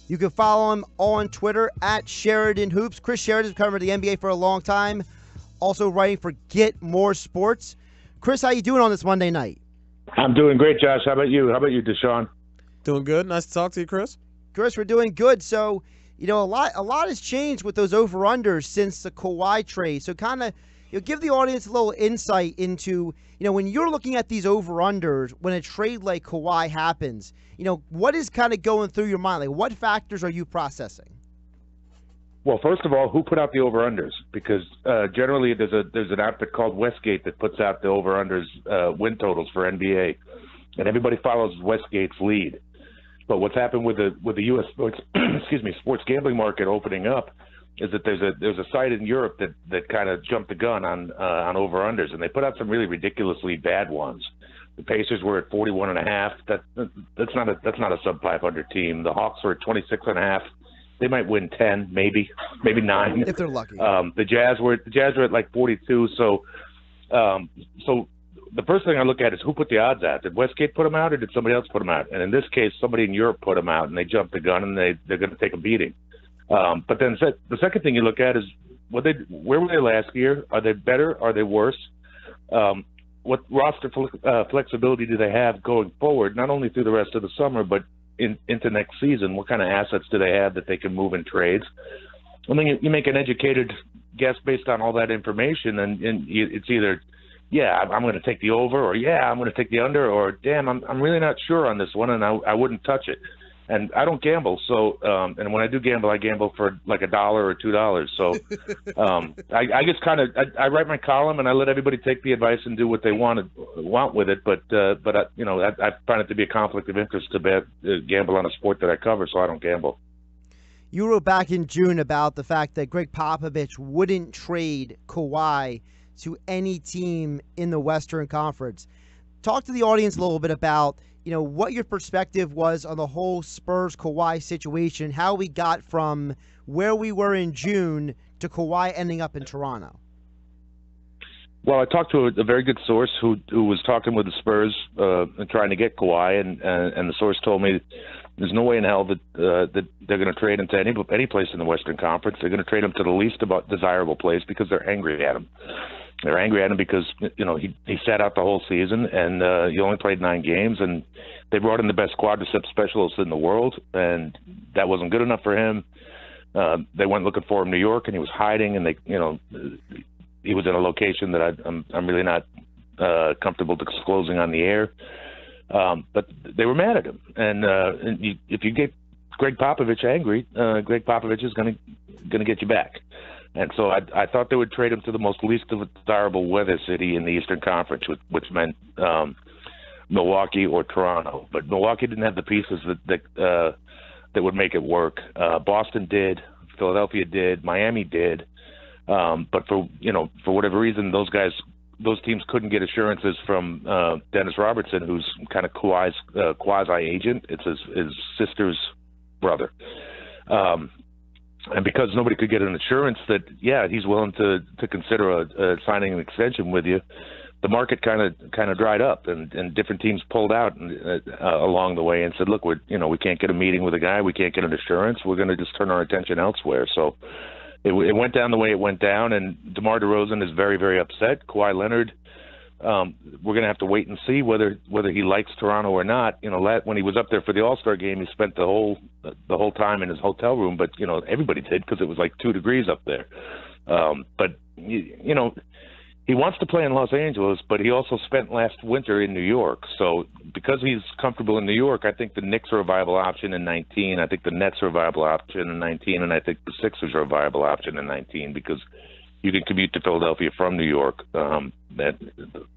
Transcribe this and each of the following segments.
You can follow him on Twitter at Sheridan Hoops. Chris Sheridan's covered the NBA for a long time, also writing for Get More Sports. Chris, how you doing on this Monday night? I'm doing great, Josh. How about you? How about you, Dashawn? Doing good. Nice to talk to you, Chris. Chris, we're doing good. So, a lot has changed with those over-unders since the Kawhi trade. So kind of give the audience a little insight into, when you're looking at these over-unders, when a trade like Kawhi happens, what is kind of going through your mind? Like, what factors are you processing? Well, first of all, who put out the over-unders? Because generally there's an outfit called Westgate that puts out the over-unders win totals for NBA, and everybody follows Westgate's lead. But what's happened with the U.S. sports, sports gambling market opening up is that there's a site in Europe that kind of jumped the gun on over-unders, and they put out some really ridiculously bad ones. The Pacers were at 41.5. That's not a sub 500 team. The Hawks were at 26.5. They might win 10, maybe 9 if they're lucky. The Jazz were at like 42. So the first thing I look at is who put the odds out. Did Westgate put them out, or did somebody else put them out? And in this case, somebody in Europe put them out, and they jumped the gun, and they're going to take a beating. But then the second thing you look at is where were they last year? Are they better? Are they worse? What roster flexibility do they have going forward, not only through the rest of the summer, but into next season? What kind of assets do they have that they can move in trades? I mean, you make an educated guess based on all that information, and it's either, yeah, I'm going to take the over, or yeah, I'm going to take the under, or damn, I'm really not sure on this one, and I wouldn't touch it. And I don't gamble, so and when I do gamble, I gamble for like $1 or $2. So I just kind of I write my column, and I let everybody take the advice and do what they want with it. But I find it to be a conflict of interest to gamble on a sport that I cover, so I don't gamble. You wrote back in June about the fact that Greg Popovich wouldn't trade Kawhi to any team in the Western Conference. Talk to the audience a little bit about what your perspective was on the whole Spurs-Kawhi situation, how we got from where we were in June to Kawhi ending up in Toronto. Well, I talked to a very good source who was talking with the Spurs and trying to get Kawhi, and the source told me there's no way in hell that they're going to trade him to any place in the Western Conference. They're going to trade him to the least desirable place because they're angry at him. They're angry at him because he sat out the whole season, and he only played 9 games, and they brought in the best quadriceps specialist in the world, and that wasn't good enough for him. They went looking for him in New York, and he was hiding, and he was in a location that I'm really not comfortable disclosing on the air. But they were mad at him, and if you get Greg Popovich angry, Greg Popovich is going to get you back. And so I thought they would trade him to the most least desirable weather city in the Eastern Conference, which meant Milwaukee or Toronto. But Milwaukee didn't have the pieces that would make it work. Boston did, Philadelphia did, Miami did. But for whatever reason, those teams couldn't get assurances from Dennis Robertson, who's kind of Kawhi's quasi agent. It's his sister's brother. And because nobody could get an assurance that, yeah, he's willing to consider signing an extension with you, the market kind of dried up, and different teams pulled out along the way and said, look, we can't get a meeting with a guy, we can't get an assurance, we're going to just turn our attention elsewhere. So it went down the way it went down, and DeMar DeRozan is very, very upset. Kawhi Leonard, we're going to have to wait and see whether he likes Toronto or not. When he was up there for the All-Star game, he spent the whole time in his hotel room, but everybody did because it was like 2 degrees up there. But he wants to play in Los Angeles, but he also spent last winter in New York. So because he's comfortable in New York, I think the Knicks are a viable option in 19. I think the Nets are a viable option in 19, and I think the Sixers are a viable option in 19 because you can commute to Philadelphia from New York. That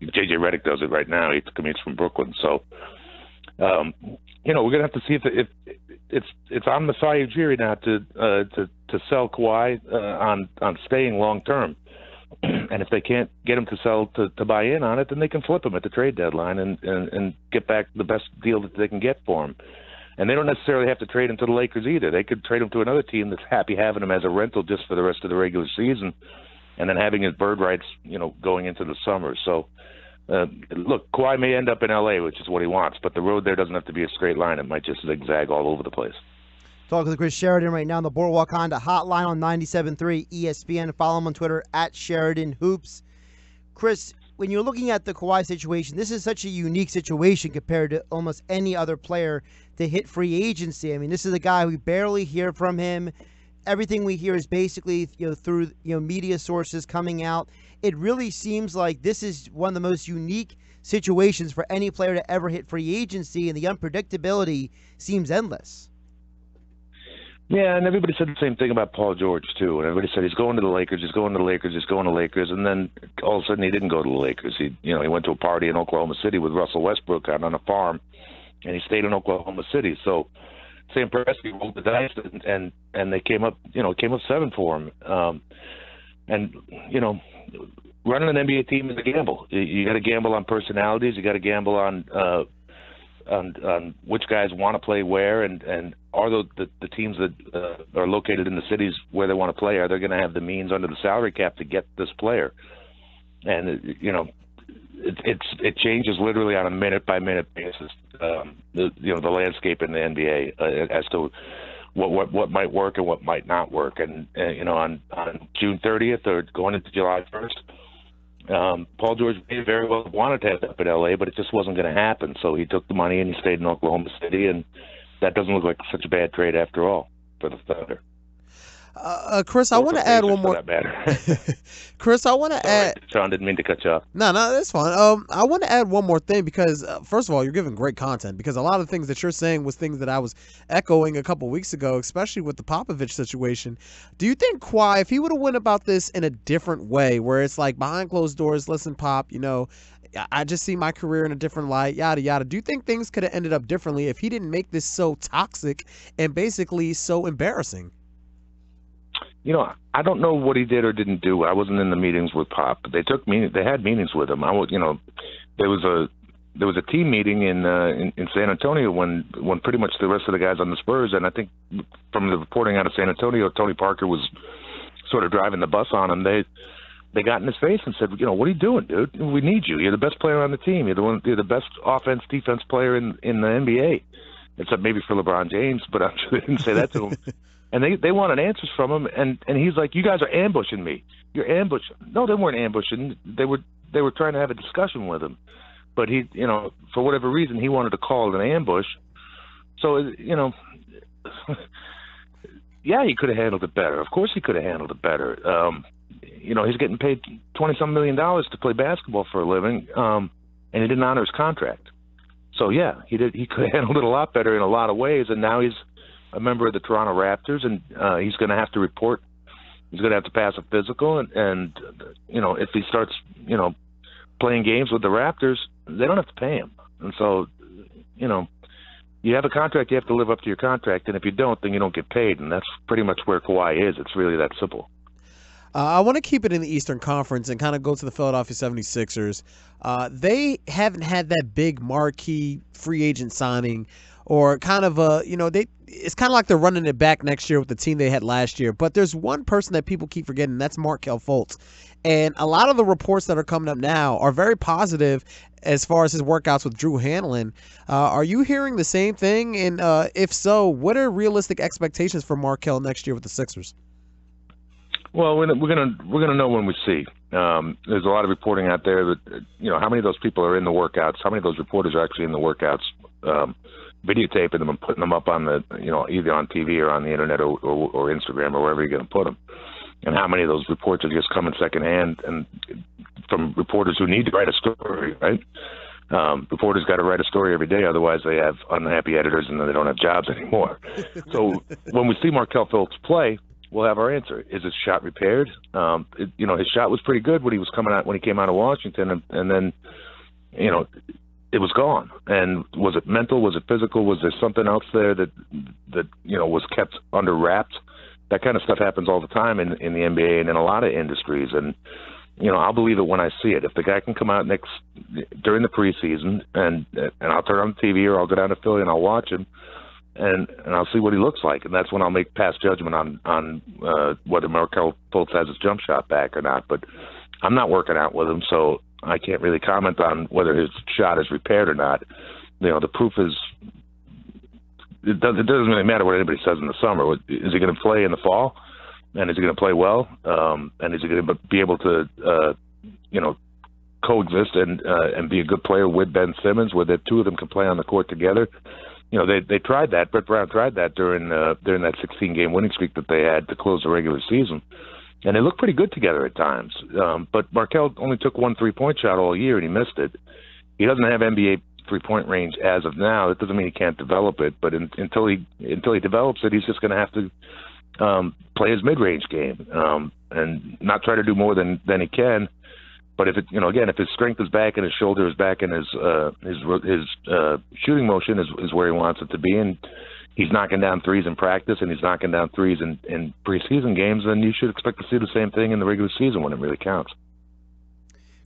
J.J. Redick does it right now. He commutes from Brooklyn. So, we're going to have to see if it's on Masai Ujiri now to sell Kawhi on staying long term. And if they can't get him to buy in on it, then they can flip him at the trade deadline and get back the best deal that they can get for him. And they don't necessarily have to trade him to the Lakers either. They could trade him to another team that's happy having him as a rental just for the rest of the regular season, and then having his bird rights, going into the summer. So, look, Kawhi may end up in L.A., which is what he wants, but the road there doesn't have to be a straight line. It might just zigzag all over the place. Talking to Chris Sheridan right now on the Boardwalk Honda hotline on 97.3 ESPN. Follow him on Twitter at Sheridan Hoops. Chris, when you're looking at the Kawhi situation, this is such a unique situation compared to almost any other player to hit free agency. I mean, this is a guy we barely hear from him. Everything we hear is basically through media sources coming out. It really seems like this is one of the most unique situations for any player to ever hit free agency, and the unpredictability seems endless. Yeah, and everybody said the same thing about Paul George, too. And everybody said he's going to the Lakers, he's going to the Lakers, he's going to the Lakers. And then all of a sudden he didn't go to the Lakers. He went to a party in Oklahoma City with Russell Westbrook out on a farm, and he stayed in Oklahoma City. So Sam Presti rolled the dice, and they came up 7 for him. Running an NBA team is a gamble. You got to gamble on personalities. You got to gamble on which guys want to play where, and are the teams that are located in the cities where they want to play, are they going to have the means under the salary cap to get this player? And it changes literally on a minute by minute basis. The landscape in the NBA as to what might work and what might not work. And on June 30th or going into July 1st. Paul George may very well wanted to have that up in L.A., but it just wasn't going to happen. So he took the money and he stayed in Oklahoma City, and that doesn't look like such a bad trade after all for the Thunder. Chris, I want to add one more. Chris, I want to add. Sean, didn't mean to cut you off. No, that's fine. I want to add one more thing because, first of all, you're giving great content because a lot of the things that you're saying was things that I was echoing a couple weeks ago, especially with the Popovich situation. Do you think Kawhi, if he would have went about this in a different way, where it's like behind closed doors, listen, Pop, I just see my career in a different light, yada, yada. Do you think things could have ended up differently if he didn't make this so toxic and basically so embarrassing? I don't know what he did or didn't do. I wasn't in the meetings with Pop. They had meetings with him. There was a team meeting in San Antonio when pretty much the rest of the guys on the Spurs, and I think from the reporting out of San Antonio, Tony Parker was sort of driving the bus on him. They got in his face and said, what are you doing, dude? We need you. You're the best player on the team. You're the best offense, defense player in the NBA, except maybe for LeBron James, but I'm sure they didn't say that to him. And they wanted answers from him, and he's like, you guys are ambushing me. You're ambushing. No, they weren't ambushing. They were trying to have a discussion with him. But he, for whatever reason, he wanted to call it an ambush. So, yeah, he could have handled it better. Of course he could have handled it better. He's getting paid $20-some million to play basketball for a living, and he didn't honor his contract. So, yeah, he could have handled it a lot better in a lot of ways, and now he's a member of the Toronto Raptors, and he's going to have to report. He's going to have to pass a physical, and if he starts, playing games with the Raptors, they don't have to pay him. And so, you have a contract, you have to live up to your contract, and if you don't, then you don't get paid, and that's pretty much where Kawhi is. It's really that simple. I want to keep it in the Eastern Conference and kind of go to the Philadelphia 76ers. They haven't had that big marquee free agent signing, or kind of it's kind of like they're running it back next year with the team they had last year. But there's one person that people keep forgetting, and that's Markelle Fultz. And a lot of the reports that are coming up now are very positive as far as his workouts with Drew Hanlon. Are you hearing the same thing? And if so, what are realistic expectations for Markelle next year with the Sixers? Well, we're gonna know when we see. There's a lot of reporting out there that how many of those people are in the workouts, how many of those reporters are actually in the workouts, videotaping them and putting them up on the either on TV or on the internet or Instagram or wherever you're going to put them, and how many of those reports are just coming secondhand and from reporters who need to write a story, right? Reporters got to write a story every day, otherwise they have unhappy editors and then they don't have jobs anymore. So when we see Markelle Fultz play, we'll have our answer. Is his shot repaired? His shot was pretty good when he came out of Washington, and then, it was gone. And was it mental? Was it physical? Was there something else there that was kept under wraps? That kind of stuff happens all the time in the NBA and in a lot of industries. And I'll believe it when I see it. If the guy can come out during the preseason, and I'll turn on the TV or I'll go down to Philly and I'll watch him. And I'll see what he looks like, and that's when I'll make pass judgment on whether Markelle Fultz has his jump shot back or not. But I'm not working out with him, so I can't really comment on whether his shot is repaired or not. The proof is it doesn't really matter what anybody says in the summer. Is he going to play in the fall? And is he going to play well? And is he going to be able to, coexist and be a good player with Ben Simmons, where the two of them can play on the court together? They tried that. Brett Brown tried that during that 16-game winning streak that they had to close the regular season, and they looked pretty good together at times. But Markelle only took one three-point shot all year, and he missed it. He doesn't have NBA three-point range as of now. That doesn't mean he can't develop it, but until he develops it, he's just going to have to play his mid-range game and not try to do more than he can. But if his strength is back and his shoulder is back and his shooting motion is where he wants it to be, and he's knocking down threes in practice and he's knocking down threes in preseason games, then you should expect to see the same thing in the regular season when it really counts.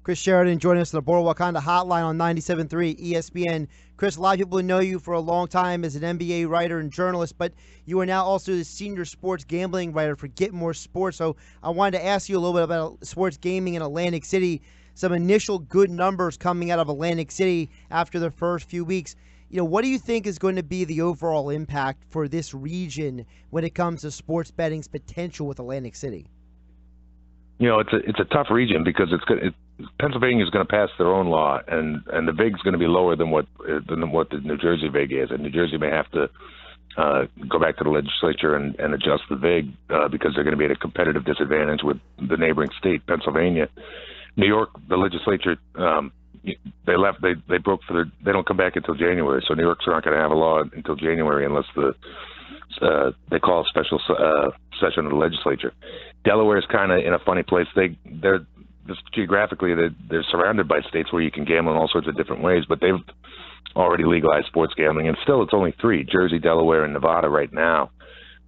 Chris Sheridan joining us on the Boardwalk Honda Hotline on 97.3 ESPN. Chris, a lot of people know you for a long time as an NBA writer and journalist, but you are now also the senior sports gambling writer for Get More Sports. So I wanted to ask you a little bit about sports gaming in Atlantic City, some initial good numbers coming out of Atlantic City after the first few weeks. What do you think is going to be the overall impact for this region when it comes to sports betting's potential with Atlantic City? It's a tough region because Pennsylvania is going to pass their own law, and the VIG is going to be lower than what the New Jersey VIG is, and New Jersey may have to go back to the legislature and adjust the VIG because they're going to be at a competitive disadvantage with the neighboring state, Pennsylvania. New York, the legislature, they left. They broke for they don't come back until January, so New York's not going to have a law until January unless they call a special session of the legislature. Delaware is kind of in a funny place. They're just geographically they're surrounded by states where you can gamble in all sorts of different ways, but they've already legalized sports gambling, and still it's only three: Jersey, Delaware, and Nevada right now.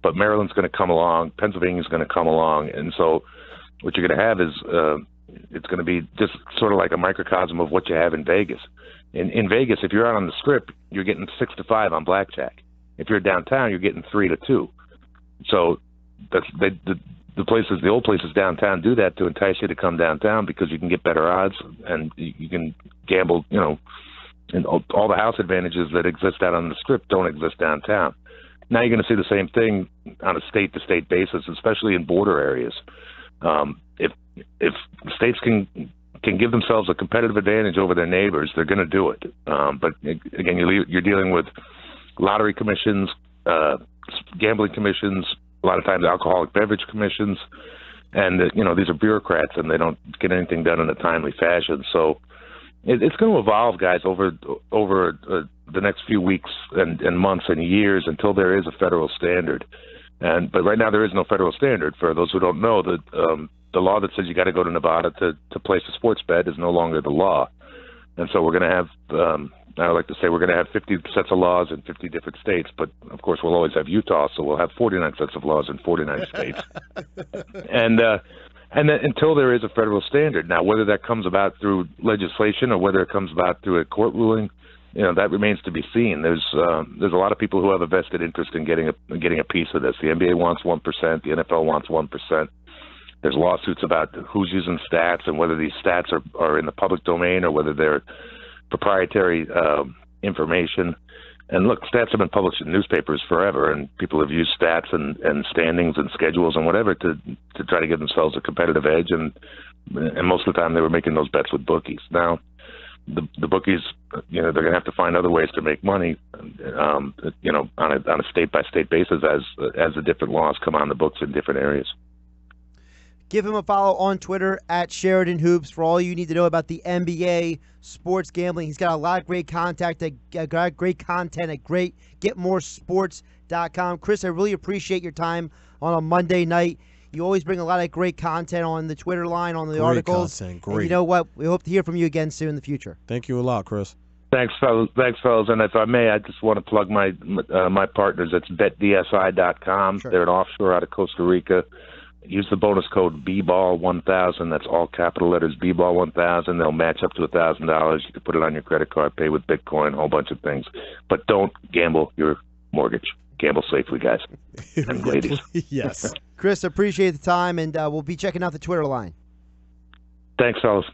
But Maryland's going to come along, Pennsylvania's going to come along, and so what you're going to have is it's going to be just sort of like a microcosm of what you have in Vegas. In Vegas, if you're out on the Strip, you're getting 6-5 on blackjack. If you're downtown, you're getting 3-2. So the old places downtown do that to entice you to come downtown because you can get better odds and you can gamble, and all the house advantages that exist out on the Strip don't exist downtown. Now you're going to see the same thing on a state-to-state basis, especially in border areas. If states can give themselves a competitive advantage over their neighbors, they're going to do it. But again, you're dealing with lottery commissions, gambling commissions, a lot of times alcoholic beverage commissions, and these are bureaucrats and they don't get anything done in a timely fashion. So it's going to evolve, guys, over the next few weeks and months and years until there is a federal standard. But right now there is no federal standard. For those who don't know, the law that says you got to go to Nevada to place a sports bet is no longer the law. And so we're going to have, I like to say we're going to have 50 sets of laws in 50 different states, but of course we'll always have Utah, so we'll have 49 sets of laws in 49 states. And then until there is a federal standard. Now, whether that comes about through legislation or whether it comes about through a court ruling, that remains to be seen. There's a lot of people who have a vested interest in getting a piece of this. The NBA wants 1%, the NFL wants 1%. There's lawsuits about who's using stats and whether these stats are in the public domain or whether they're proprietary information. And look, stats have been published in newspapers forever, and people have used stats and standings and schedules and whatever to try to give themselves a competitive edge. And most of the time they were making those bets with bookies. Now, the bookies, they're going to have to find other ways to make money, on a state-by-state basis as the different laws come on the books in different areas. Give him a follow on Twitter at Sheridan Hoops for all you need to know about the NBA, sports gambling. He's got a lot of great content at GetMoreSports.com. Chris, I really appreciate your time on a Monday night. You always bring a lot of great content on the Twitter line, on the articles. Great. And you know what? We hope to hear from you again soon in the future. Thank you a lot, Chris. Thanks, fellas. And if I may, I just want to plug my partners. It's BetDSI.com. Sure. They're an offshore out of Costa Rica. Use the bonus code BBALL1000. That's all capital letters, BBALL1000. They'll match up to $1,000. You can put it on your credit card, pay with Bitcoin, a whole bunch of things. But don't gamble your mortgage. Gamble safely, guys and ladies. Yes. Chris, appreciate the time, and we'll be checking out the Twitter line. Thanks, fellas.